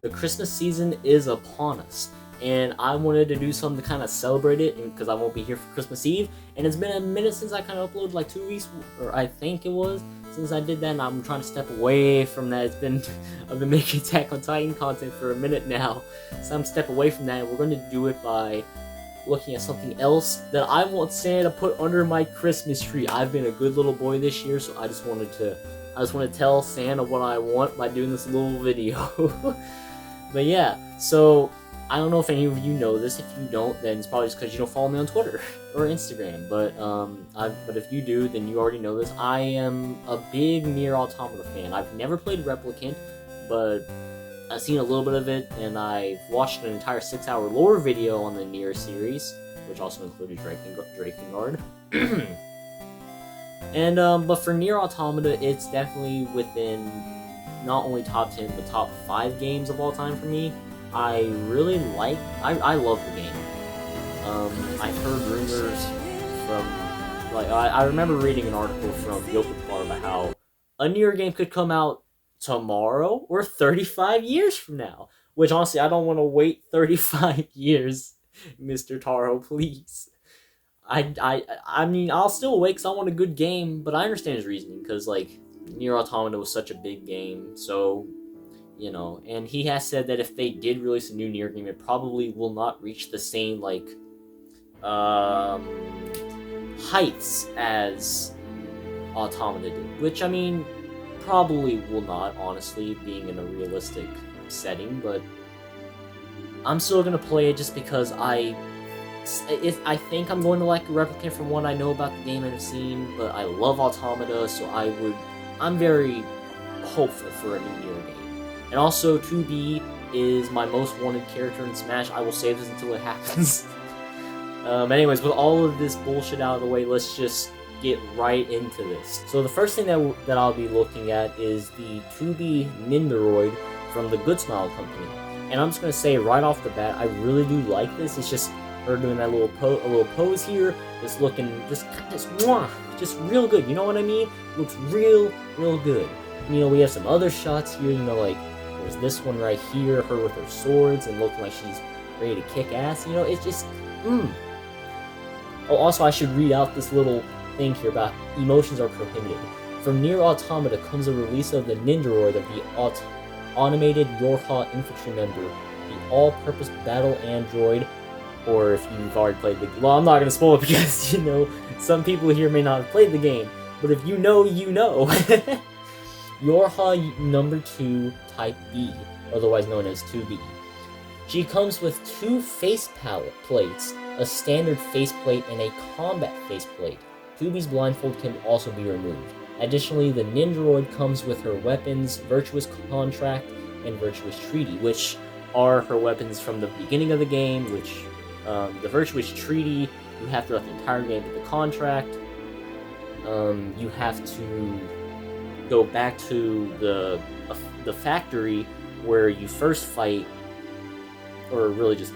the Christmas season is upon us. And I wanted to do something to kind of celebrate it, because I won't be here for Christmas Eve. And it's been a minute since I kind of uploaded, like 2 weeks, or I think it was, since I did that. And I'm trying to step away from that. I've been making Attack on Titan content for a minute now, so I'm step away from that. We're going to do it by looking at something else that I want Santa to put under my Christmas tree. I've been a good little boy this year, so I just want to tell Santa what I want by doing this little video. But yeah, so I don't know if any of you know this. If you don't, then it's probably just because you don't follow me on Twitter or Instagram. But if you do, then you already know this. I am a big NieR Automata fan. I've never played Replicant, but I've seen a little bit of it, and I've watched an entire 6-hour lore video on the NieR series, which also included Drakengard. And but for NieR Automata, it's definitely within not only top 10 but top 5 games of all time for me. I really I love the game. I've heard rumors from, like, I remember reading an article from Yokopar about how a NieR game could come out tomorrow or 35 years from now. Which, honestly, I don't want to wait 35 years, Mr. Taro, please. I mean, I'll still wait because I want a good game, but I understand his reasoning, because, like, NieR Automata was such a big game, so, you know, and he has said that if they did release a new NieR game, it probably will not reach the same, like, heights as Automata did, which, I mean, probably will not, honestly, being in a realistic setting, but I'm still gonna play it just because I think I'm going to like a Replicant from what I know about the game and have seen, but I love Automata, so I'm very hopeful for a new NieR game. And also, 2B is my most wanted character in Smash. I will save this until it happens. Anyways, with all of this bullshit out of the way, let's just get right into this. So the first thing that I'll be looking at is the 2B Nindoroid from the Good Smile Company. And I'm just going to say right off the bat, I really do like this. It's just her doing that little pose here, just looking just real good. You know what I mean? Looks real good. You know, we have some other shots here. You know, like there's this one right here, her with her swords and looking like she's ready to kick ass. You know, it's just Oh, also I should read out this little thing here about emotions are prohibited. From NieR Automata comes the release of the Nindoroid of the automated Yorha infantry member, the all-purpose battle android. Or if you've already played the game. Well, I'm not going to spoil it because, you know, some people here may not have played the game. But if you know, you know. Yorha number 2 Type B, otherwise known as 2B. She comes with 2 face plates, a standard faceplate and a combat faceplate. 2B's blindfold can also be removed. Additionally, the Nindoroid comes with her weapons, Virtuous Contract and Virtuous Treaty, which are her weapons from the beginning of the game, which the Virtuous Treaty you have throughout the entire game, but the Contract, you have to go back to the factory where you first fight, or really just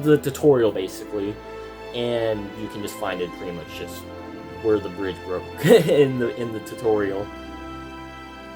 the tutorial basically, and you can just find it pretty much just where the bridge broke in the tutorial.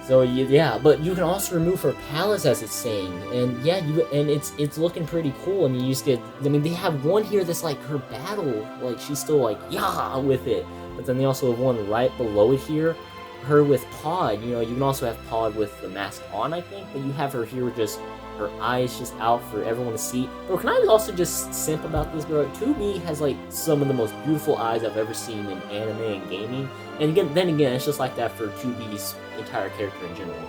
So yeah, but you can also remove her palace, as it's saying, and yeah, it's looking pretty cool. And you just get, I mean, they have one here that's like her battle, like she's still like yeah with it, but then they also have one right below it here, her with Pod. You know, you can also have Pod with the mask on, I think, but you have her here with just her eyes just out for everyone to see. Bro, can I also just simp about this, bro? 2B has like some of the most beautiful eyes I've ever seen in anime and gaming. And then again, it's just like that for 2B's entire character in general.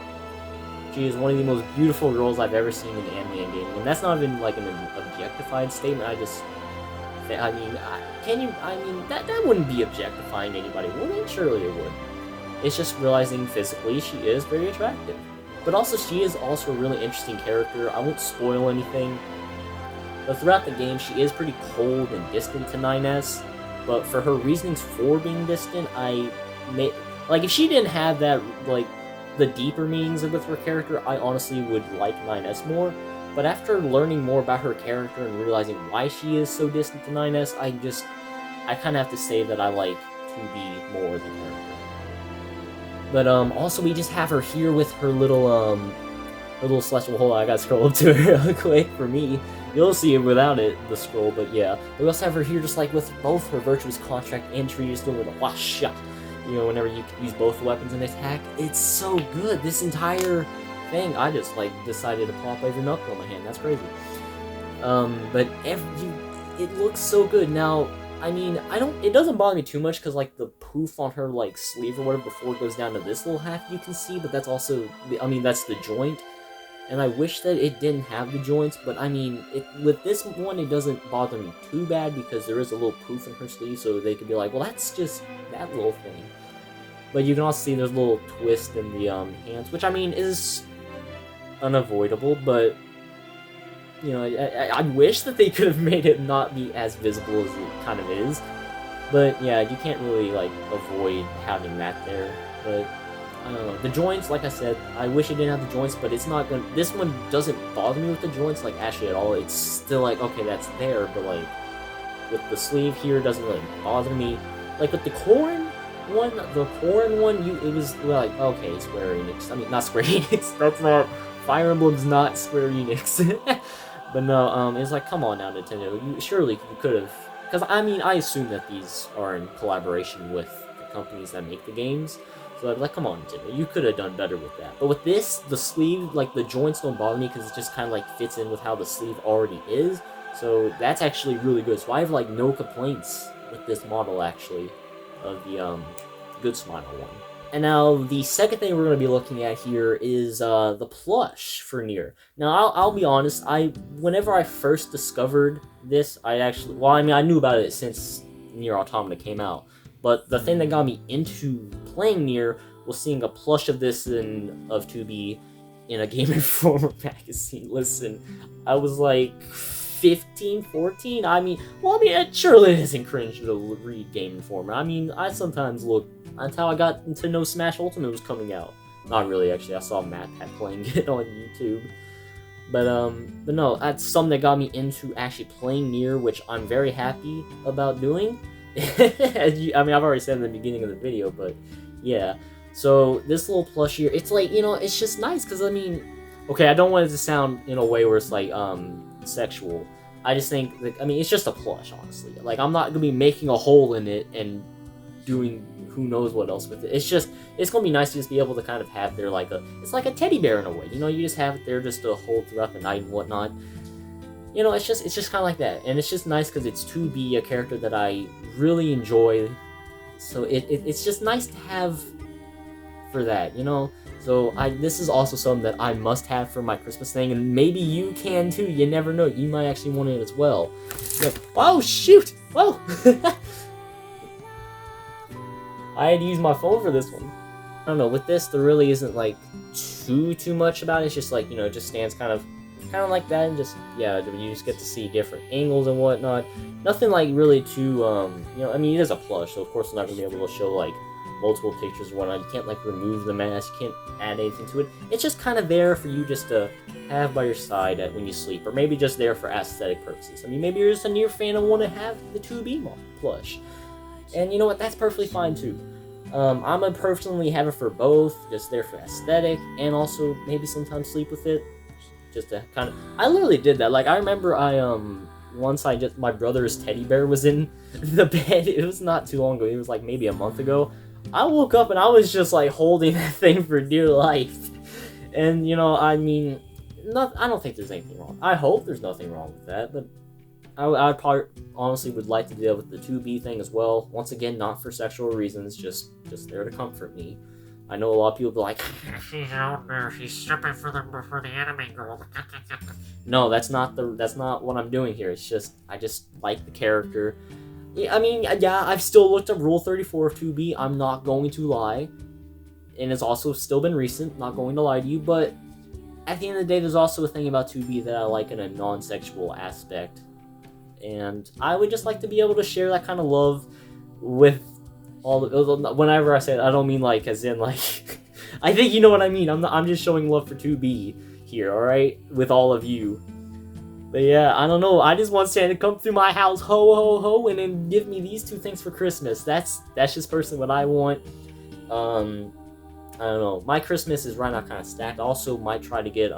She is one of the most beautiful girls I've ever seen in anime and gaming. And that's not even like an objectified statement. I mean, that wouldn't be objectifying anybody, would it? Surely it would. It's just realizing physically she is very attractive. But also, she is also a really interesting character. I won't spoil anything. But throughout the game, she is pretty cold and distant to 9S. But for her reasonings for being distant, like, if she didn't have that, like, the deeper meanings with her character, I honestly would like 9S more. But after learning more about her character and realizing why she is so distant to 9S, I kind of have to say that I like 2B more as a character. But also we just have her here with her little Her little slash. Well, hold on, I gotta scroll up to it real quick for me. You'll see it without it, the scroll, but yeah. We also have her here just like with both her Virtuous Contract and Tree, just doing a wah shot. You know, whenever you use both weapons in attack, it's so good. This entire thing, I just like decided to pop every knuckle on my hand. That's crazy. But it looks so good. Now, I mean, it doesn't bother me too much because like the poof on her like sleeve or whatever before it goes down to this little half you can see, but that's also, I mean, that's the joint. And I wish that it didn't have the joints, but I mean, with this one, it doesn't bother me too bad because there is a little poof in her sleeve, so they could be like, well, that's just that little thing. But you can also see there's a little twist in the hands, which I mean is unavoidable, but you know, I wish that they could have made it not be as visible as it kind of is. But yeah, you can't really like avoid having that there. But I don't know. The joints, like I said, I wish it didn't have the joints, but it's not gonna. This one doesn't bother me with the joints, like actually at all. It's still like, okay, that's there, but like with the sleeve here, it doesn't really bother me. Like with the Corrin one, it was like, okay, Square Enix. I mean, not Square Enix. That's not Fire Emblem's not Square Enix. But no, it's like, come on now, Nintendo. Surely you could have, because I mean, I assume that these are in collaboration with the companies that make the games. So I'm like, come on, Nintendo, you could have done better with that. But with this, the sleeve, like the joints don't bother me because it just kind of like fits in with how the sleeve already is. So that's actually really good. So I have like no complaints with this model actually, of the Good Smile one. And now the second thing we're going to be looking at here is the plush for NieR. Now I'll be honest, whenever I first discovered this, I knew about it since NieR Automata came out. But the thing that got me into playing NieR was seeing a plush of this of 2B in a Game Informer magazine. Listen, I was like 15, 14. It surely isn't cringe to read Game Informer. I mean, I sometimes look. That's how I got to know Smash Ultimate was coming out. Not really, actually. I saw Matt playing it on YouTube. But no, that's something that got me into actually playing NieR, which I'm very happy about doing. I've already said in the beginning of the video, but yeah. So this little plush here, it's like, you know, it's just nice because I mean, okay, I don't want it to sound in a way where it's like sexual. I just think, like, I mean, it's just a plush, honestly. Like, I'm not gonna be making a hole in it and doing who knows what else with it. It's gonna be nice to just be able to kind of have there like it's like a teddy bear in a way. You know, you just have it there just to hold throughout the night and whatnot. You know, it's just kind of like that, and it's just nice because it's 2B, a character that I really enjoy. So it's just nice to have for that, you know. So this is also something that I must have for my Christmas thing, and maybe you can too. You never know. You might actually want it as well. Yeah. Oh shoot! Whoa! I had to use my phone for this one. I don't know, with this, there really isn't, like, too much about it. It's just, like, you know, it just stands kind of like that, and just, yeah, you just get to see different angles and whatnot. Nothing, like, really too, you know, I mean, it is a plush, so of course I'm not going to be able to show, like, multiple pictures or whatnot. You can't, like, remove the mask, you can't add anything to it. It's just kind of there for you just to have by your side when you sleep, or maybe just there for aesthetic purposes. I mean, maybe you're just a NieR fan and want to have the 2B plush. And you know what, that's perfectly fine too. I'm gonna personally have it for both, just there for aesthetic, and also maybe sometimes sleep with it. Just to kind of, I literally did that. Like, I remember my brother's teddy bear was in the bed. It was not too long ago. It was like maybe a month ago. I woke up and I was just like holding that thing for dear life. And you know, I mean, I don't think there's anything wrong. I hope there's nothing wrong with that, but I probably honestly would like to deal with the 2B thing as well. Once again, not for sexual reasons, just there to comfort me. I know a lot of people be like, she's out there, she's stripping for the anime girl. No, that's not what I'm doing here. It's just I just like the character. I mean, yeah, I've still looked up Rule 34 of 2B. I'm not going to lie, and it's also still been recent. Not going to lie to you, but at the end of the day, there's also a thing about 2B that I like in a non-sexual aspect. And I would just like to be able to share that kind of love with whenever I say it, I don't mean like as in like I think you know what I mean. I'm just showing love for 2B here, alright? With all of you. But yeah, I don't know. I just want Santa to come through my house, ho ho ho, and then give me these two things for Christmas. That's just personally what I want. I don't know. My Christmas is right now kind of stacked. I also might try to get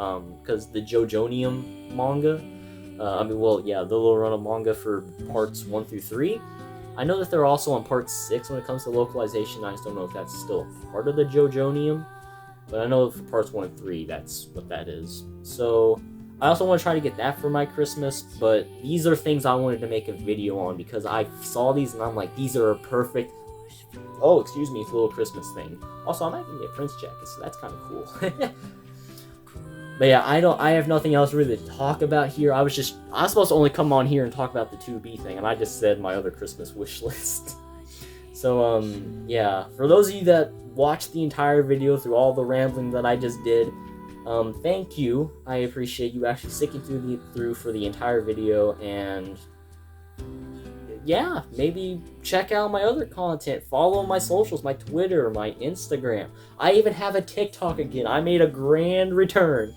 because the JoJonium manga. The little run of manga for parts 1 through 3. I know that they're also on part 6 when it comes to localization. I just don't know if that's still part of the JoJonium. But I know for parts 1 and 3, that's what that is. So I also want to try to get that for my Christmas, but these are things I wanted to make a video on because I saw these and I'm like, these are a perfect... Oh, excuse me, it's a little Christmas thing. Also, I might even get Prince jackets, so that's kind of cool. But yeah, I have nothing else really to talk about here. I was supposed to only come on here and talk about the 2B thing, and I just said my other Christmas wish list. So, yeah, for those of you that watched the entire video through all the rambling that I just did, thank you. I appreciate you actually sticking through for the entire video, and yeah, maybe check out my other content. Follow my socials, my Twitter, my Instagram. I even have a TikTok again. I made a grand return.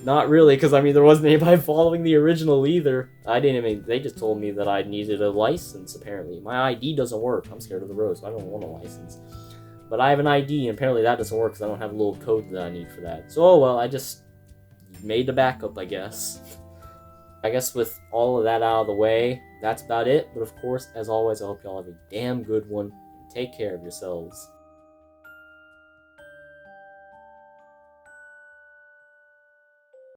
Not really, because, I mean, there wasn't anybody following the original either. They just told me that I needed a license, apparently. My ID doesn't work. I'm scared of the road, so I don't want a license. But I have an ID, and apparently that doesn't work because I don't have a little code that I need for that. So, oh well, I just made the backup, I guess. I guess with all of that out of the way, that's about it. But of course, as always, I hope y'all have a damn good one. Take care of yourselves.